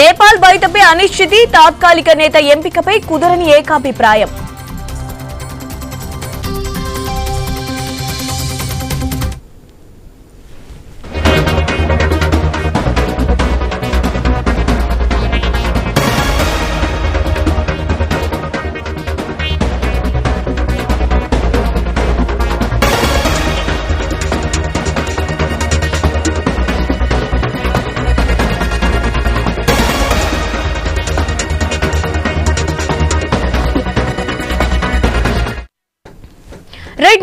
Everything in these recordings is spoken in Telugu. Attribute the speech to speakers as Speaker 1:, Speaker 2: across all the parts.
Speaker 1: నేపాల్ బయటపై అనిశ్చితి, తాత్కాలిక నేత ఎంపికపై కుదరని ఏకాభిప్రాయం.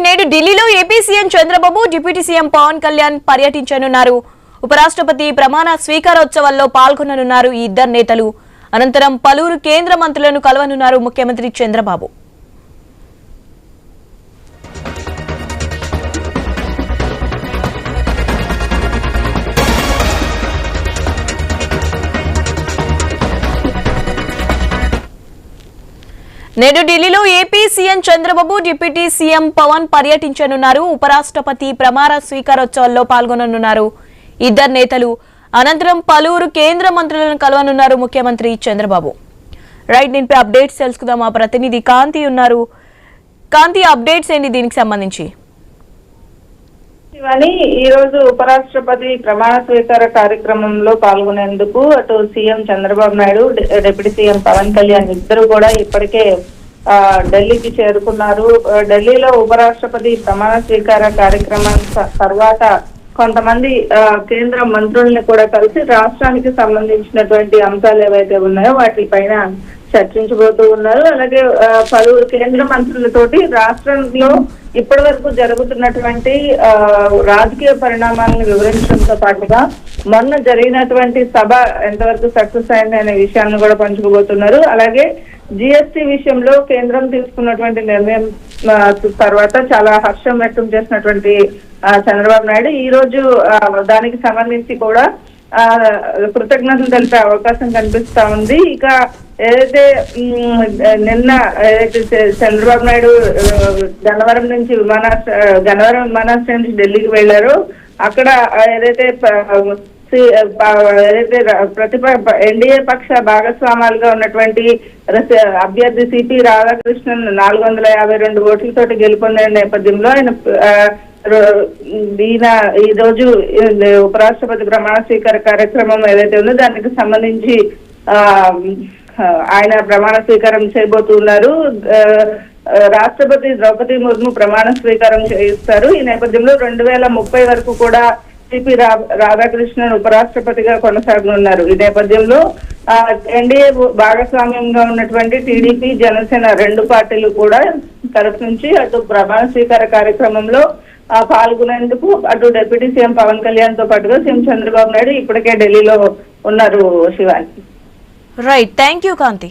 Speaker 1: నేడు ఢిల్లీలో AP CM Chandrababu, deputy CM Pawan Kalyan పర్యటించనున్నారు. ఉపరాష్ట్రపతి ప్రమాణ స్వీకారోత్సవాల్లో పాల్గొననున్నారు ఈ ఇద్దరు నేతలు. అనంతరం పలువురు కేంద్ర మంత్రులను కలవనున్నారు ముఖ్యమంత్రి చంద్రబాబు. నేడు ఢిల్లీలో AP CM Chandrababu, deputy CM Pawan పర్యటించనున్నారు. ఉపరాష్ట్రపతి ప్రమాణ స్వీకారోత్సవాల్లో పాల్గొననున్నారు ఇద్దరు నేతలు. అనంతరం పలువురు కేంద్ర మంత్రులను కలవనున్నారు ముఖ్యమంత్రి చంద్రబాబు. దీనిపై అప్డేట్స్ తెలుసుకుందాం. మా ప్రతినిధి కాంతి ఉన్నారు. కాంతి, అప్డేట్స్ ఏంటి దీనికి సంబంధించి?
Speaker 2: ఈ రోజు ఉపరాష్ట్రపతి ప్రమాణ స్వీకార కార్యక్రమంలో పాల్గొనేందుకు అటు CM Chandrababu Naidu, deputy CM Pawan Kalyan ఇద్దరు కూడా ఇప్పటికే ఢిల్లీకి చేరుకున్నారు. ఢిల్లీలో ఉపరాష్ట్రపతి ప్రమాణ స్వీకార కార్యక్రమం తర్వాత కొంతమంది కేంద్ర మంత్రుల్ని కూడా కలిసి రాష్ట్రానికి సంబంధించినటువంటి అంశాలు ఏవైతే ఉన్నాయో వాటిపైన చర్చించబోతూ ఉన్నారు. అలాగే పలువురు కేంద్ర మంత్రులతోటి రాష్ట్రంలో ఇప్పటి వరకు జరుగుతున్నటువంటి రాజకీయ పరిణామాలను వివరించడంతో పాటుగా మొన్న జరిగినటువంటి సభ ఎంతవరకు సక్సెస్ అయింది అనే విషయాన్ని కూడా పంచుకోబోతున్నారు. అలాగే జిఎస్టీ విషయంలో కేంద్రం తీసుకున్నటువంటి నిర్ణయం తర్వాత చాలా హర్షం వ్యక్తం చేసినటువంటి చంద్రబాబు నాయుడు ఈ రోజు దానికి సంబంధించి కూడా కృతజ్ఞతలు తెలిపే అవకాశం కనిపిస్తా ఉంది. ఇక ఏదైతే నిన్న ఏదైతే చంద్రబాబు నాయుడు గన్నవరం విమానాశ్రయం నుంచి ఢిల్లీకి వెళ్లారో అక్కడ ఏదైతే ఎన్డీఏ పక్ష భాగస్వామాలుగా ఉన్నటువంటి అభ్యర్థి సిపి రాధాకృష్ణన్ 452 ఓట్లతోటి గెలుపొందిన నేపథ్యంలో ఆయన ఈ రోజు ఉపరాష్ట్రపతి ప్రమాణ స్వీకార కార్యక్రమం ఏదైతే ఉందో దానికి సంబంధించి ఆయన ప్రమాణ స్వీకారం చేయబోతున్నారు. రాష్ట్రపతి ద్రౌపది ముర్ము ప్రమాణ స్వీకారం చేయిస్తారు. ఈ నేపథ్యంలో 2030 వరకు కూడా సిపి రాధాకృష్ణన్ ఉపరాష్ట్రపతిగా కొనసాగనున్నారు. ఈ నేపథ్యంలో ఎన్డీఏ భాగస్వామ్యంగా ఉన్నటువంటి టీడీపీ, జనసేన రెండు పార్టీలు కూడా తరఫు నుంచి అటు ప్రమాణ స్వీకార కార్యక్రమంలో పాల్గొనేందుకు అటు డిప్యూటీ సీఎం పవన్ కళ్యాణ్ తో పాటుగా సీఎం చంద్రబాబు నాయుడు ఇప్పటికే ఢిల్లీలో ఉన్నారు. శివాని.
Speaker 1: Thank you Kanthi.